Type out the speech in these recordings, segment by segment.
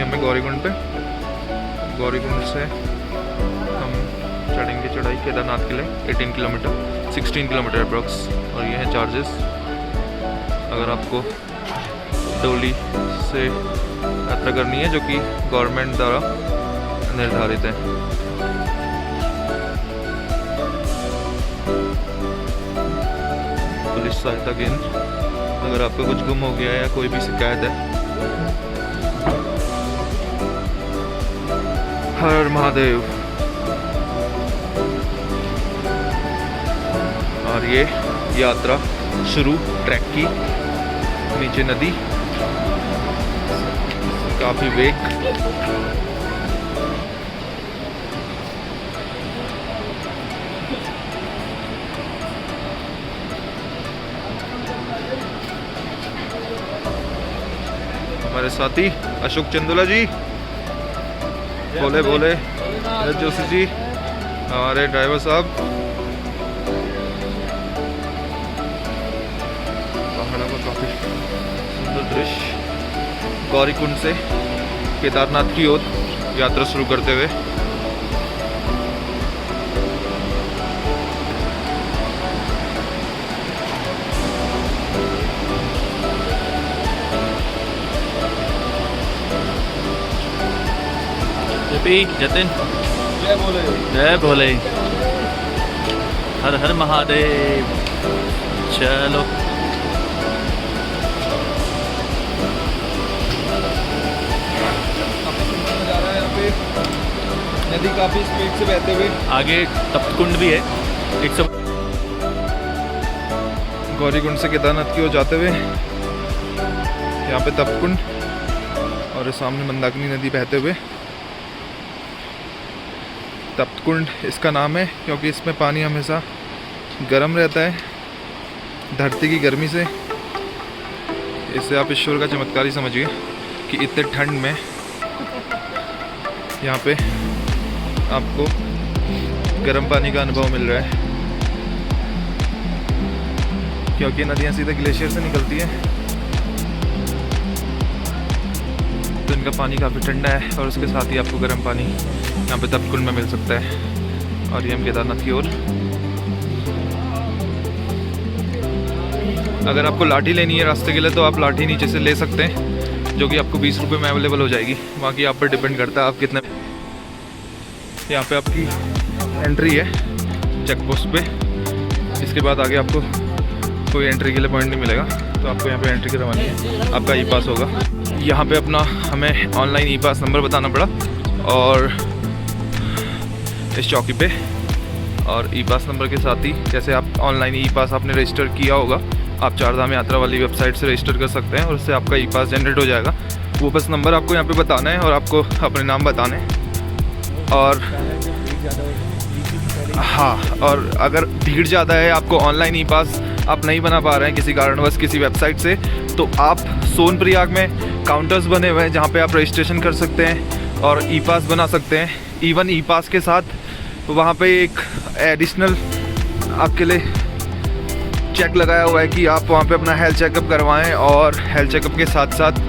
हमें गौरीकुंड पे। गौरीकुंड से हम चढ़ेंगे चढ़ाई केदारनाथ के लिए 18 किलोमीटर 16 किलोमीटर अप्रॉक्स। और ये है चार्जेस अगर आपको डोली से यात्रा करनी है, जो कि गवर्नमेंट द्वारा निर्धारित है। पुलिस सहायता केंद्र, अगर आपका कुछ गुम हो गया या कोई भी शिकायत है। हर महादेव। और ये यात्रा शुरू ट्रैक की, नीचे नदी, काफी वेग। हमारे साथी अशोक चंदोला जी, भोले भोले जोशी जी, हमारे ड्राइवर साहब। पहाड़ों का काफी सुंदर दृश्य। गौरीकुंड से केदारनाथ की ओर यात्रा शुरू करते हुए जतिन, जय भोले, जय भोले, हर हर महादेव। चलो जा रहा है यहाँ पे, नदी काफी स्पीड से बहते हुए। आगे तप्तकुंड भी है 100। गौरीकुंड से केदारनाथ की ओर जाते हुए यहाँ पे तप्तकुंड और सामने मंदाकिनी नदी बहते हुए। तप्तकुंड इसका नाम है क्योंकि इसमें पानी हमेशा गर्म रहता है धरती की गर्मी से। इससे आप ईश्वर का चमत्कार ही समझिए कि इतने ठंड में यहाँ पे आपको गर्म पानी का अनुभव मिल रहा है, क्योंकि नदियाँ सीधे ग्लेशियर से निकलती हैं, तो इनका पानी काफ़ी ठंडा है और उसके साथ ही आपको गर्म पानी यहाँ पे तप्तकुंड में मिल सकता है। और ये हम केदारनाथ की ओर। अगर आपको लाठी लेनी है रास्ते के लिए तो आप लाठी नीचे से ले सकते हैं, जो कि आपको 20 रुपये में अवेलेबल हो जाएगी। बाकी आप पर डिपेंड करता है आप कितने। यहाँ पे आपकी एंट्री है चेक पोस्ट पे। इसके बाद आगे आपको कोई एंट्री के लिए पॉइंट नहीं मिलेगा, तो आपको यहाँ पे एंट्री करवानी है। आपका ई पास होगा। यहाँ पे अपना हमें ऑनलाइन ई पास नंबर बताना पड़ा और इस चौकी पे, और ई पास नंबर के साथ ही जैसे आप ऑनलाइन ई पास आपने रजिस्टर किया होगा, आप चारधाम यात्रा वाली वेबसाइट से रजिस्टर कर सकते हैं और उससे आपका ई पास जनरेट हो जाएगा। वो बस नंबर आपको यहाँ पे बताना है और आपको अपने नाम बताने हैं। और हाँ, और अगर भीड़ ज़्यादा है, आपको ऑनलाइन ई पास आप नहीं बना पा रहे हैं किसी कारणवश किसी वेबसाइट से, तो आप सोनप्रयाग में काउंटर्स बने हुए हैं जहाँ पे आप रजिस्ट्रेशन कर सकते हैं और ई पास बना सकते हैं। इवन ई पास के साथ वहाँ पे एक एडिशनल आपके लिए चेक लगाया हुआ है कि आप वहाँ पे अपना हेल्थ चेकअप करवाएं, और हेल्थ चेकअप के साथ साथ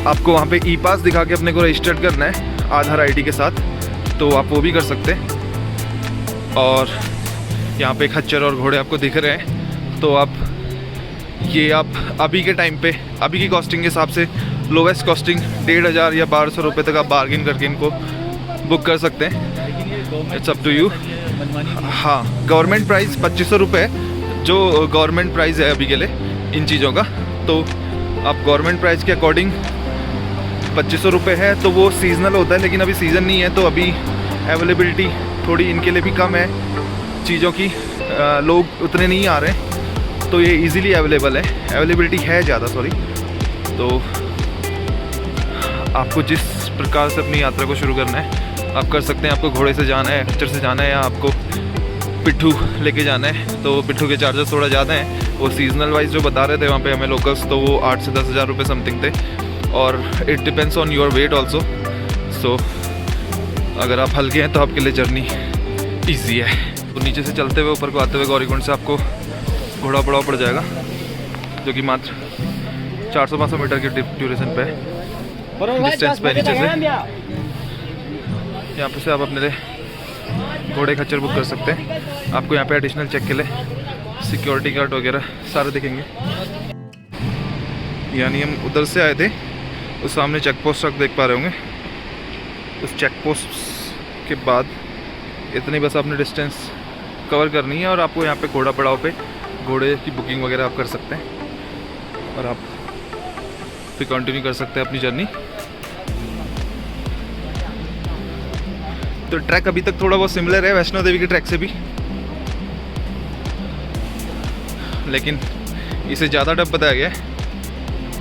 आपको वहाँ पे ई पास दिखा के अपने को रजिस्टर्ड करना है आधार आईडी के साथ, तो आप वो भी कर सकते हैं। और यहाँ पे खच्चर और घोड़े आपको दिख रहे हैं, तो आप अभी के टाइम पे अभी की कॉस्टिंग के हिसाब से लोवेस्ट कॉस्टिंग 1500 या 1200 रुपये तक आप बार्गिन करके इनको बुक कर सकते हैं। It's up to you. हाँ, गवर्नमेंट प्राइस 2500 रुपये, जो गवर्नमेंट प्राइस है अभी के लिए इन चीज़ों का, तो आप गवर्नमेंट प्राइस के अकॉर्डिंग 2500 रुपये है। तो वो सीजनल होता है, लेकिन अभी सीज़न नहीं है, तो अभी अवेलेबिलिटी थोड़ी इनके लिए भी कम है चीज़ों की, लोग उतने नहीं आ रहे हैं, तो ये इजीली अवेलेबल है, अवेलेबिलिटी है ज़्यादा, सॉरी। तो आपको जिस प्रकार से अपनी यात्रा को शुरू करना है आप कर सकते हैं। आपको घोड़े से जाना है, खच्चर से जाना है, या आपको पिट्ठू लेके जाना है, तो पिट्ठू के चार्जेस थोड़ा ज़्यादा हैं। वो सीजनल वाइज जो बता रहे थे वहाँ पे हमें लोकल्स, तो वो 8 से 10 हज़ार रुपये समथिंग थे, और it depends on your weight also. So अगर आप हल्के हैं तो आपके लिए जर्नी ईजी है। तो नीचे से चलते हुए ऊपर को आते हुए गौरीकुंड से आपको घोड़ा पड़ाव पड़ जाएगा, जो कि मात्र 400-500 मीटर की ड्यूरेशन पे है। डिस्टेंस पे नीचे से। यहाँ पे से आप अपने लिए घोड़े खच्चर बुक कर सकते हैं। आपको यहाँ पे एडिशनल चेक के लिए सिक्योरिटी गार्ड वगैरह सारे दिखेंगे। यानी हम उधर से आए थे, उस सामने चेक पोस्ट तक देख पा रहे होंगे। उस चेक पोस्ट के बाद इतनी बस आपने डिस्टेंस कवर करनी है और आपको यहाँ पे घोड़ा पड़ाव पे घोड़े की बुकिंग वगैरह आप कर सकते हैं और आप फिर कंटिन्यू कर सकते हैं अपनी जर्नी। तो ट्रैक अभी तक थोड़ा बहुत सिमिलर है वैष्णो देवी के ट्रैक से भी, लेकिन इसे ज़्यादा टफ बताया गया है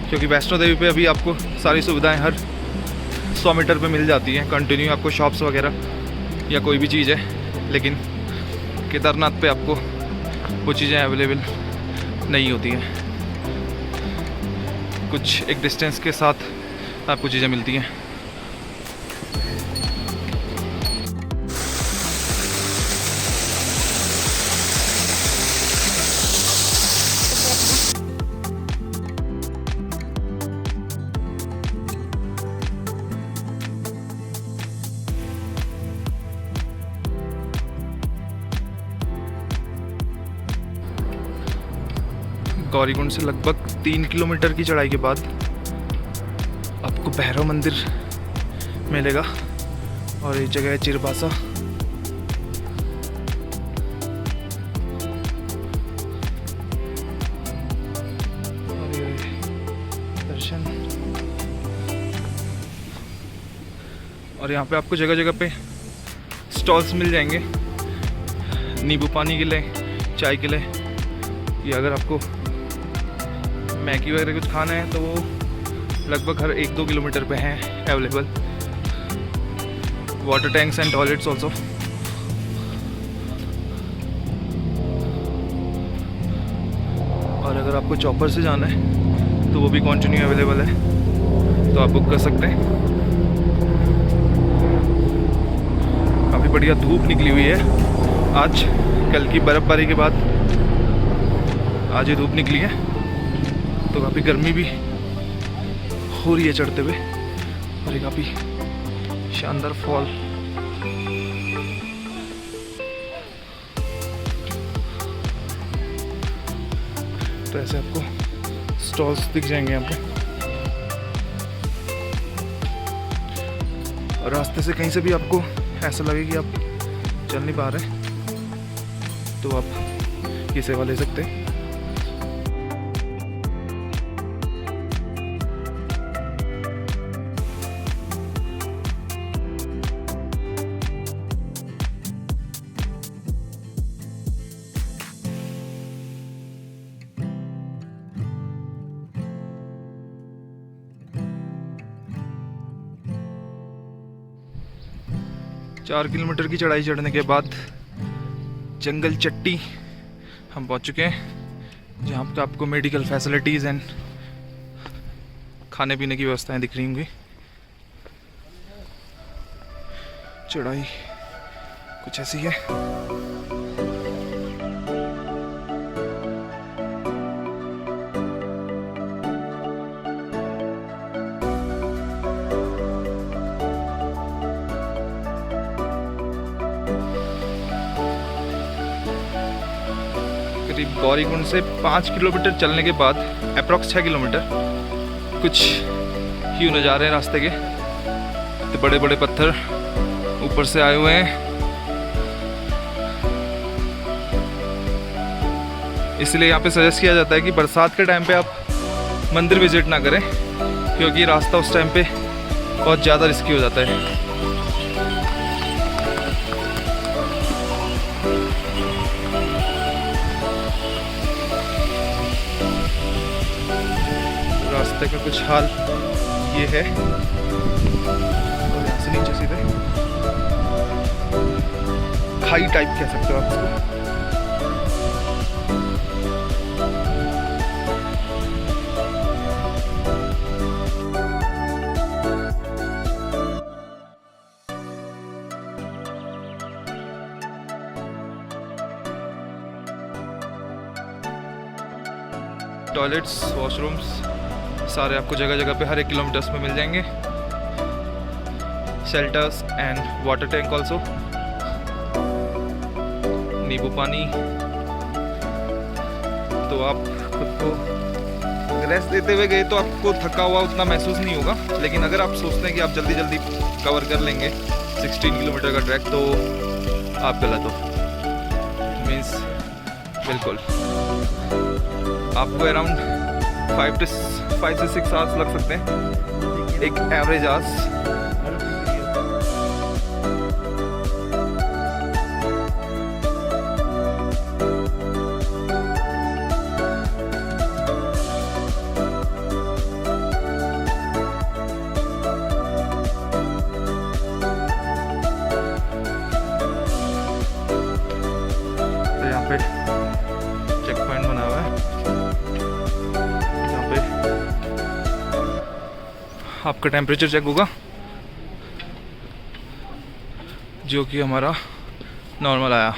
क्योंकि वैष्णो देवी पे अभी आपको सारी सुविधाएं हर 100 मीटर पे मिल जाती हैं कंटिन्यू, आपको शॉप्स वगैरह या कोई भी चीज़ है। लेकिन केदारनाथ पे आपको वो चीज़ें अवेलेबल नहीं होती हैं, कुछ एक डिस्टेंस के साथ आपको चीज़ें मिलती हैं। गौरीकुंड से लगभग 3 किलोमीटर की चढ़ाई के बाद आपको भैरव मंदिर मिलेगा और ये जगह है चिरबासा। और ये दर्शन, और यहाँ पे आपको जगह जगह पे स्टॉल्स मिल जाएंगे नींबू पानी के लिए, चाय के लिए, या अगर आपको मैगी वगैरह कुछ खाना है तो वो लगभग हर 1-2 किलोमीटर पे हैं available. Water tanks and toilets also. और अगर आपको चॉपर से जाना है तो वो भी कंटिन्यू अवेलेबल है, तो आप बुक कर सकते हैं। काफ़ी बढ़िया धूप निकली हुई है आज, कल की बर्फ़बारी के बाद आज ये धूप निकली है, तो काफ़ी गर्मी भी हो रही है चढ़ते हुए। और ये काफ़ी शानदार फॉल। तो ऐसे आपको स्टॉल्स दिख जाएंगे यहाँ पे, और रास्ते से कहीं से भी आपको ऐसा लगे कि आप चल नहीं पा रहे तो आप ये सेवा ले सकते हैं। 4 किलोमीटर की चढ़ाई चढ़ने के बाद जंगल चट्टी हम पहुंच चुके हैं, जहाँ पर आपको मेडिकल फैसिलिटीज़ एंड खाने पीने की व्यवस्थाएं दिख रही होंगी। चढ़ाई कुछ ऐसी है। करीब गौरीकुंड से 5 किलोमीटर चलने के बाद अप्रॉक्स 6 किलोमीटर कुछ ही नज़ारे हैं रास्ते के। तो बड़े बड़े पत्थर ऊपर से आए हुए हैं, इसलिए यहाँ पे सजेस्ट किया जाता है कि बरसात के टाइम पे आप मंदिर विजिट ना करें, क्योंकि रास्ता उस टाइम पे बहुत ज़्यादा रिस्की हो जाता है। रास्ते का कुछ हाल ये है, और यहाँ से नीचे सीधे खाई टाइप कह सकते हो आप इसको। टॉयलेट्स, वॉशरूम्स सारे आपको जगह जगह पे हर 1 किलोमीटर में मिल जाएंगे। shelters and water tank also. नींबू पानी। तो आप खुद को रेस्ट देते हुए गए तो आपको थका हुआ उतना महसूस नहीं होगा, लेकिन अगर आप सोचते हैं कि आप जल्दी जल्दी कवर कर लेंगे 16 किलोमीटर का ट्रैक, तो आप गलत हो। मीन्स बिल्कुल आपको अराउंड 5 से 6 आवर्स लग सकते हैं, एक एवरेज आवर्स। तो यहाँ पे चेक पॉइंट बना हुआ है, यहाँ पे आपका टेम्परेचर चेक होगा, जो कि हमारा नॉर्मल आया।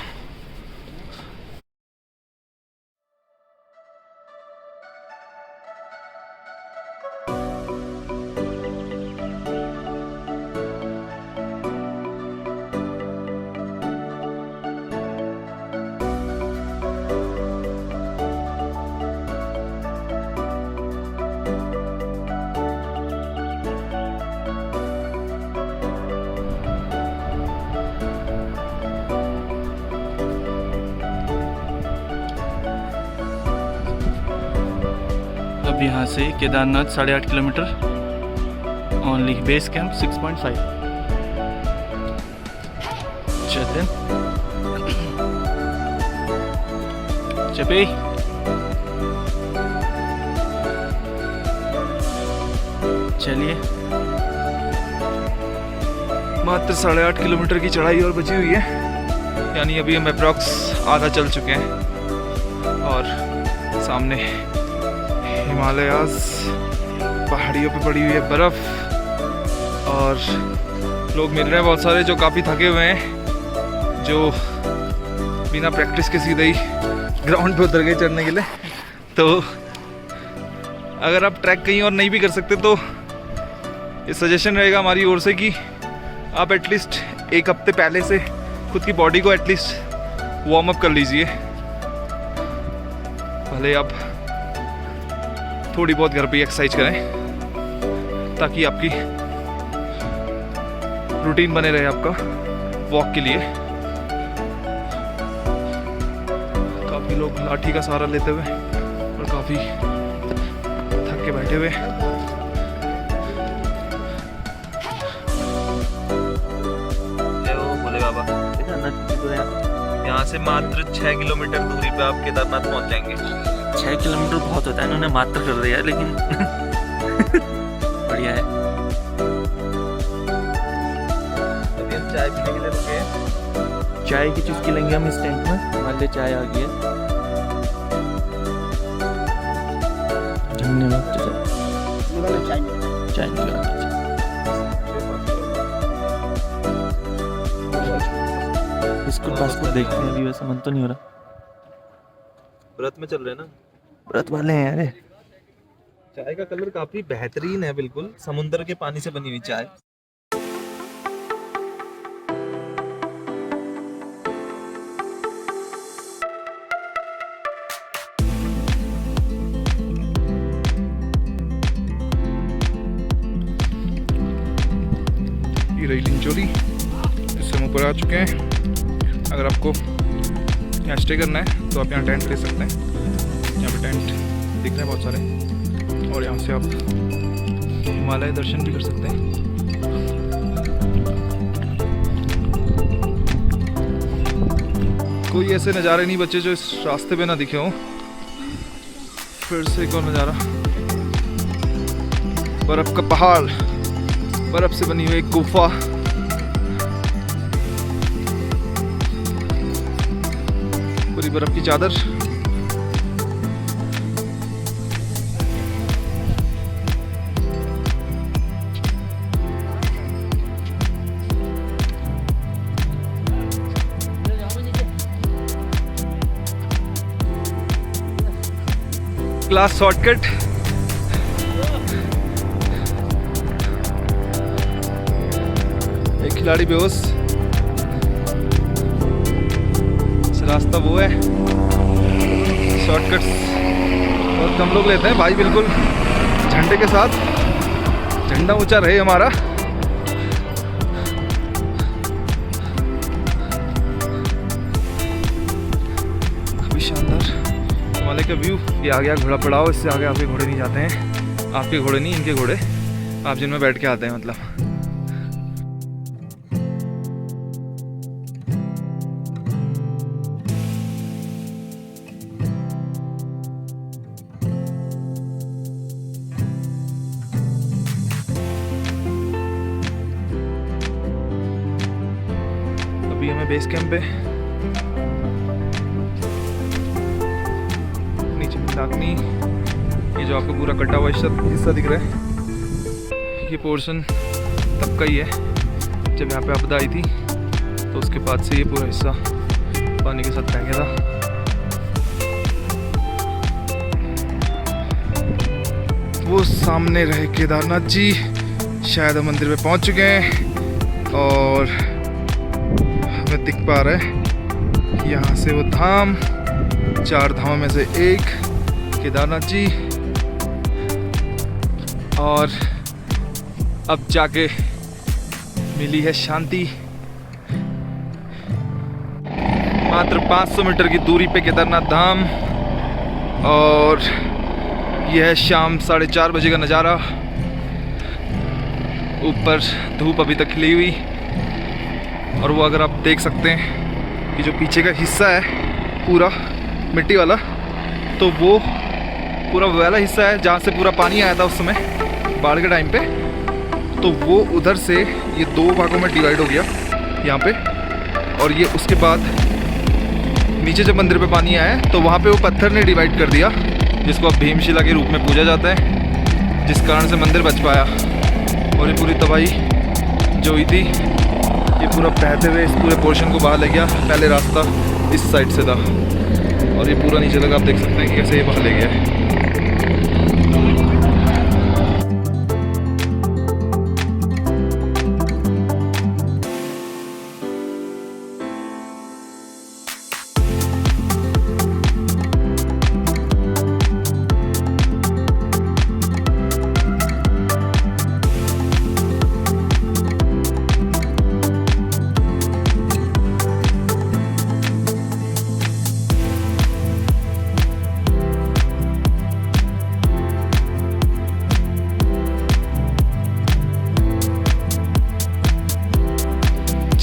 अब यहाँ से Kedarnath 8.5 kilometre, only base camp 6.5। Jatin, चपी, चलिए। मात्र 8.5 किलोमीटर की चढ़ाई और बची हुई है, यानी अभी हम अप्रॉक्स आधा चल चुके हैं। और सामने हिमालयास, पहाड़ियों पे पड़ी हुई है बर्फ़, और लोग मिल रहे हैं बहुत सारे जो काफ़ी थके हुए हैं, जो बिना प्रैक्टिस के सीधे ही ग्राउंड पे उतर गए चढ़ने के लिए। तो अगर आप ट्रैक कहीं और नहीं भी कर सकते तो ये सजेशन रहेगा हमारी ओर से कि आप एटलीस्ट 1 हफ्ते पहले से खुद की बॉडी को एटलीस्ट वार्म अप कर लीजिए। भले आप थोड़ी बहुत घर पे एक्सरसाइज करें, ताकि आपकी रूटीन बने रहे आपका वॉक के लिए। काफ़ी लोग लाठी का सहारा लेते हुए और काफ़ी थक के बैठे हुए। भोले बाबा, यहाँ से मात्र 6 किलोमीटर दूरी पे आप केदारनाथ पहुँच जाएंगे। 6 किलोमीटर बहुत होता है, इन्होंने मात्र कर दिया, लेकिन बढ़िया है। अभी हम चाय पीने के लिए रुके हैं। चाय की चुस्की लेंगे हम इस टेंट में। हमारे लिए चाय आ गई है। धन्यवाद चाय बिस्कुट बास्कुट देखते हैं। अभी वैसा मन तो नहीं हो रहा। व्रत में चल रहे हैं ना, व्रत वाले हैं यार। चाय का कलर काफी बेहतरीन है, बिल्कुल समुद्र के पानी से बनी हुई चाय। ये रही लिंचोली, इससे हम ऊपर आ चुके हैं। अगर आपको यहाँ स्टे करना है तो आप यहाँ टेंट ले सकते हैं। यहाँ पे टेंट दिख रहे हैं बहुत सारे, और यहाँ से आप हिमालय दर्शन भी कर सकते हैं। कोई ऐसे नज़ारे नहीं बचे जो इस रास्ते पे ना दिखे हों। फिर से एक और नज़ारा, बर्फ़ का पहाड़, बर्फ़ से बनी हुई एक गुफा, पूरी बर्फ़ की चादर। Class shortcut. खिलाड़ी बेहोश। रास्ता वो है, शॉर्टकट्स बहुत कम लोग लेते हैं भाई, बिल्कुल झंडे के साथ। झंडा ऊंचा रहे हमारा। काफी शानदार हिमालय का व्यू। ये आ गया घोड़ा पड़ाव, इससे आगे आपके घोड़े नहीं जाते हैं। आपके घोड़े नहीं, इनके घोड़े, आप जिनमें बैठ के आते हैं मतलब। अभी हमें बेस कैंप पे नीचे मंदाकिनी, ये जो आपको पूरा कटा हुआ हिस्सा दिख रहा है, ये पोर्शन तब का ही है जब यहाँ पे आपदा आई थी, तो उसके बाद से ये पूरा हिस्सा पानी के साथ बह गया था। वो सामने रहे केदारनाथ जी, शायद हम मंदिर पे पहुँच चुके हैं और हमें दिख पा रहा है यहाँ से वो धाम, 4 धामों में से एक केदारनाथ जी। और अब जाके मिली है शांति। मात्र 500 मीटर की दूरी पे केदारनाथ धाम, और यह है शाम 4:30 बजे का नज़ारा। ऊपर धूप अभी तक खिली हुई, और वो अगर आप देख सकते हैं कि जो पीछे का हिस्सा है पूरा मिट्टी वाला, तो वो पूरा वाला हिस्सा है जहाँ से पूरा पानी आया था उस समय बाढ़ के टाइम पे। तो वो उधर से ये 2 भागों में डिवाइड हो गया यहाँ पे, और ये उसके बाद नीचे जब मंदिर पे पानी आया तो वहाँ पे वो पत्थर ने डिवाइड कर दिया, जिसको अब भीमशिला के रूप में पूजा जाता है, जिस कारण से मंदिर बच पाया। और ये पूरी तबाही जो हुई थी, ये पूरा बहते हुए इस पूरे पोर्शन को बाहर ले गया। पहले रास्ता इस साइड से था, और ये पूरा नीचे तक आप देख सकते हैं कि कैसे ये बाहर ले गया है।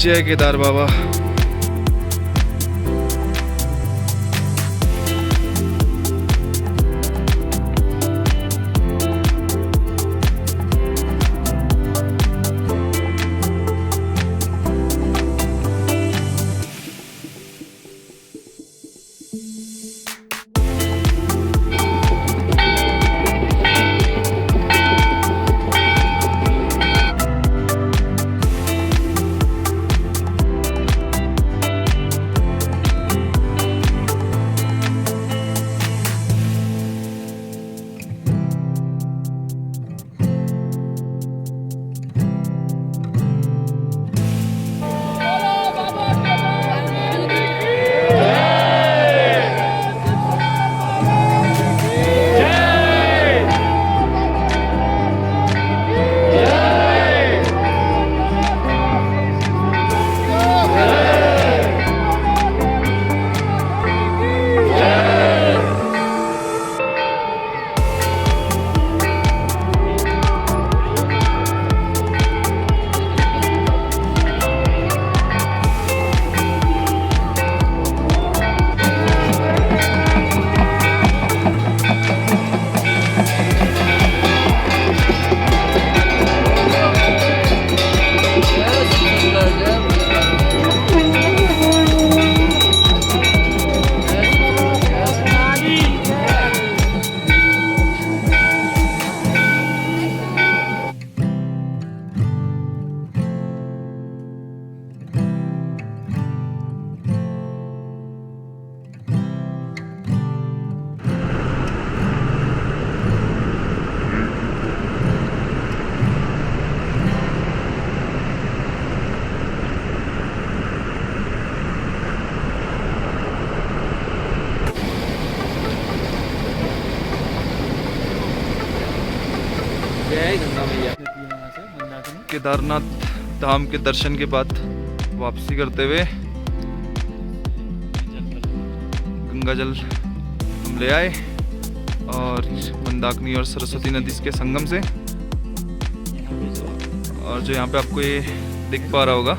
जय केदार बाबा। केदारनाथ धाम के दर्शन के बाद वापसी करते हुए गंगा जल हम ले आए और मंदाकिनी और सरस्वती नदी के संगम से। और जो यहाँ पे आपको ये दिख पा रहा होगा,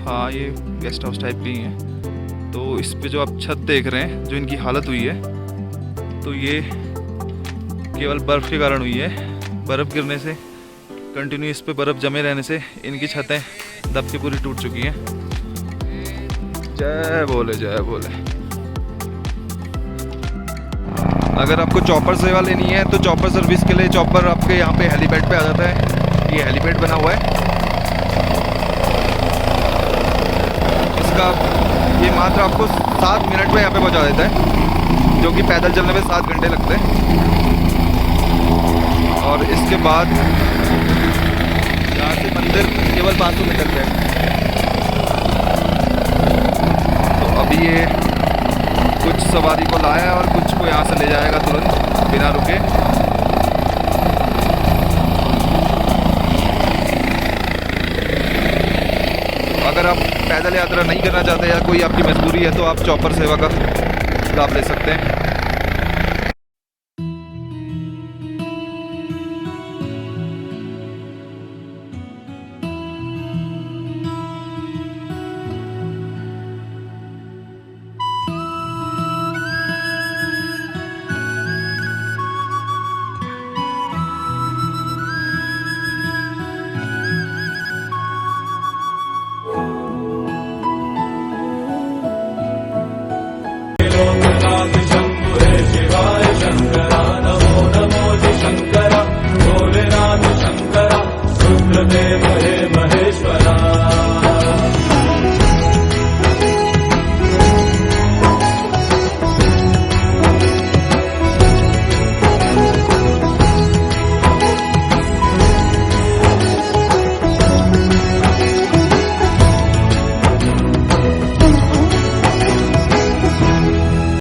हाँ ये गेस्ट हाउस टाइप की ही है। तो इस पे जो आप छत देख रहे हैं, जो इनकी हालत हुई है, तो ये केवल बर्फ़ के कारण हुई है। बर्फ़ गिरने से, कंटिन्यू इस पे बर्फ़ जमे रहने से इनकी छतें दब के पूरी टूट चुकी हैं। जय बोले जय बोले। अगर आपको चॉपर सेवा लेनी है तो चॉपर सर्विस के लिए चॉपर आपके यहाँ पे हेलीपैड पे आ जाता है। ये हेलीपैड बना हुआ है, इसका ये मात्र आपको 7 मिनट में यहाँ पे पहुँचा देता है, जो कि पैदल चलने में 7 घंटे लगते हैं। और इसके बाद यहाँ से मंदिर केवल 500 मीटर पे है। तो अभी ये कुछ सवारी को लाया और कुछ को यहाँ से ले जाएगा तुरंत बिना रुके। अगर आप पैदल यात्रा नहीं करना चाहते या कोई आपकी मजबूरी है तो आप चॉपर सेवा का लाभ ले सकते हैं।